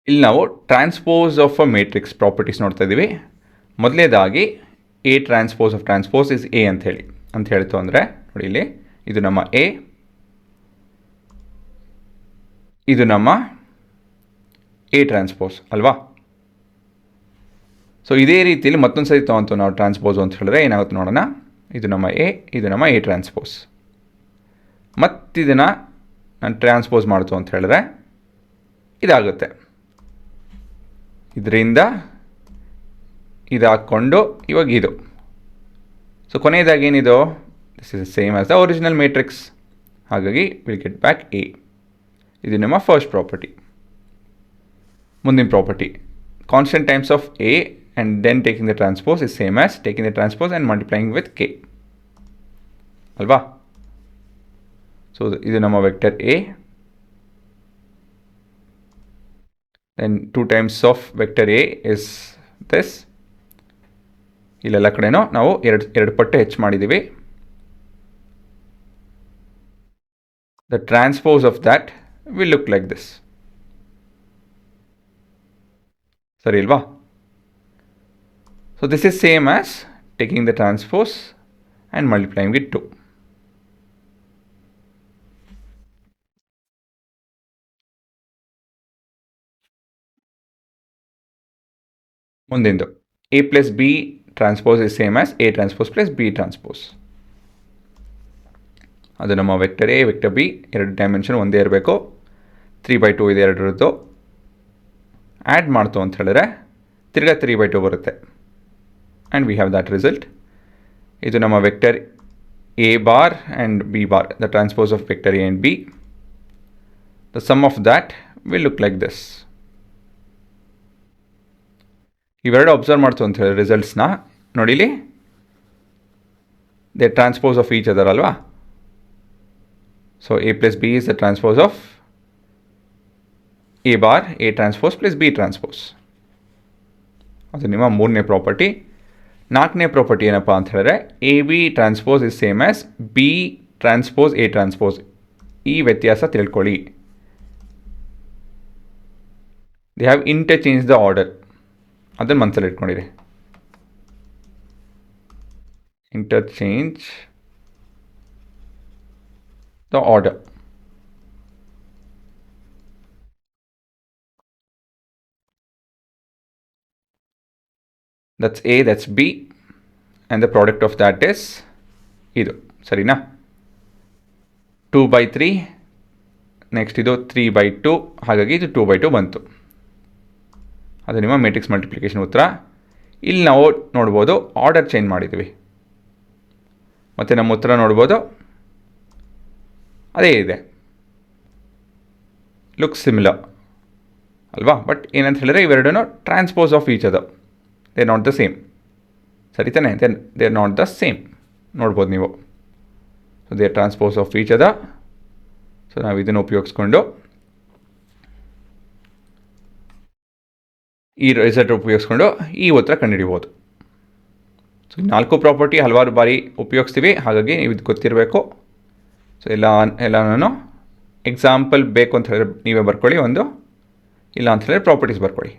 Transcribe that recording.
ಇಲ್ಲಿ ನಾವು transpose of a matrix properties ನೋಡ್ತಾ ಇದ್ದೀವಿ. ಮೊದಲನೇದಾಗಿ A transpose of transpose is A ಅಂತ ಹೇಳ್ತು ಅಂದರೆ ನೋಡಿ, ಇಲ್ಲಿ ಇದು ನಮ್ಮ ಎ, ಇದು ನಮ್ಮ ಎ ಟ್ರಾನ್ಸ್ಪೋಸ್ ಅಲ್ವಾ. ಸೊ ಇದೇ ರೀತಿಯಲ್ಲಿ ಮತ್ತೊಂದು ಸರಿ ತೊಗೊಂತು ನಾವು ಟ್ರಾನ್ಸ್ಪೋಸ್ ಅಂತ ಹೇಳಿದ್ರೆ ಏನಾಗುತ್ತೆ ನೋಡೋಣ. ಇದು ನಮ್ಮ ಎ, ಇದು ನಮ್ಮ ಎ ಟ್ರಾನ್ಸ್ಪೋಸ್. ಮತ್ತಿದನ್ನು ನಾನು ಟ್ರಾನ್ಸ್ಪೋಸ್ ಮಾಡ್ತು ಅಂತ ಹೇಳಿದ್ರೆ ಇದಾಗುತ್ತೆ. ಇದರಿಂದ ಇದು ಹಾಕ್ಕೊಂಡು ಇವಾಗ ಇದು. ಸೊ ಕೊನೆಯದಾಗಿ ಏನಿದು, this is same as the original matrix. ಹಾಗಾಗಿ ವಿಲ್ ಗೆಟ್ ಬ್ಯಾಕ್ ಎ. ಇದು ನಮ್ಮ ಫಸ್ಟ್ ಪ್ರಾಪರ್ಟಿ. ಮುಂದಿನ property, constant times of A and then taking the transpose is same as taking the transpose and multiplying with k alva. So idu nama vector a, then 2 times of vector a is this. illella kadeno ನಾವು ಎರಡು ಪಟ್ಟು ಹೆಚ್ಚು ಮಾಡಿದೀವಿ. The transpose of that will look like this. ಸರಿ ಅಲ್ವಾ. So this is same as taking the transpose and multiplying with 2. ಮುಂದಿಂದು a plus b transpose is same as a transpose plus b transpose. ಅದು ನಮ್ಮ vector A vector B ಎರಡು dimension ಒಂದೇ ಇರಬೇಕು. 3/2 ಇದೆ ಎರಡರದ್ದು. Add ಮಾಡ್ತು ಅಂತ ಹೇಳಿದ್ರೆ ತಿರ್ಗಾ 3/2 ಬರುತ್ತೆ. And we have that result. ಇದು ನಮ್ಮ vector a bar and b bar, the transpose of vector a and b. The sum of that will look like this. ಇವೆರಡು ಅಬ್ಸರ್ವ್ ಮಾಡ್ತು ಅಂತ ಹೇಳಿ ರಿಸಲ್ಟ್ಸ್ನ ನೋಡಿಲಿ, they transpose of each other ಅಲ್ವಾ. So a plus b is the transpose of a bar, a transpose plus b transpose. ಅದು ನಿಮ್ಮ ಮೂರನೇ ಪ್ರಾಪರ್ಟಿ. ನಾಲ್ಕನೇ ಪ್ರಾಪರ್ಟಿ ಏನಪ್ಪ ಅಂತ ಹೇಳಿದ್ರೆ A B transpose is same as B transpose A transpose. ಈ ವ್ಯತ್ಯಾಸ ತಿಳ್ಕೊಳ್ಳಿ. They have interchange the order, ಅದನ್ನು ಮನಸ್ಸಲ್ಲಿ ಇಟ್ಕೊಂಡಿರಿ. Interchange the order. That's A, that's B, and the product of that is ಇದು ಸರಿನಾ. 2/3 ನೆಕ್ಸ್ಟ್ ಇದು 3/2, ಹಾಗಾಗಿ ಇದು 2/2 ಬಂತು. ಅದು ನಿಮ್ಮ ಮ್ಯಾಟ್ರಿಕ್ಸ್ ಮಲ್ಟಿಪ್ಲಿಕೇಶನ್ ಉತ್ತರ. ಇಲ್ಲಿ ನಾವು ನೋಡ್ಬೋದು ಆರ್ಡರ್ ಚೇಂಜ್ ಮಾಡಿದ್ದೀವಿ, ಮತ್ತು ನಮ್ಮ ಉತ್ತರ ನೋಡ್ಬೋದು ಅದೇ ಇದೆ, ಲುಕ್ಸ್ ಸಿಮಿಲರ್ ಅಲ್ವಾ. ಬಟ್ ಏನಂತ ಹೇಳಿದ್ರೆ ಇವೆರಡೂ ಟ್ರಾನ್ಸ್ಪೋಸ್ ಆಫ್ ಈಚ್ ಅದ, ದೇ ನಾಟ್ ದ ಸೇಮ್. ಸರಿ ತಾನೆ, they are not the same ನೋಡ್ಬೋದು ನೀವು. So they transpose of each ಅದ. ಸೊ ನಾವು ಇದನ್ನು ಉಪಯೋಗಿಸ್ಕೊಂಡು ಈ ರಿಸಲ್ಟ್ ಉಪಯೋಗಿಸ್ಕೊಂಡು ಈ ಉತ್ತರ ಕಂಡುಹಿಡಿಬೋದು. ಸೊ 4 ಪ್ರಾಪರ್ಟಿ ಹಲವಾರು ಬಾರಿ ಉಪಯೋಗಿಸ್ತೀವಿ, ಹಾಗಾಗಿ ನೀವು ಇದು ಗೊತ್ತಿರಬೇಕು. ಸೊ ಎಲ್ಲನೂ ಎಕ್ಸಾಂಪಲ್ ಬೇಕು ಅಂತ ಹೇಳಿದ್ರೆ ನೀವೇ ಬರ್ಕೊಳ್ಳಿ ಒಂದು, ಇಲ್ಲ ಅಂತ ಹೇಳಿದ್ರೆ ಪ್ರಾಪರ್ಟೀಸ್ ಬರ್ಕೊಳ್ಳಿ.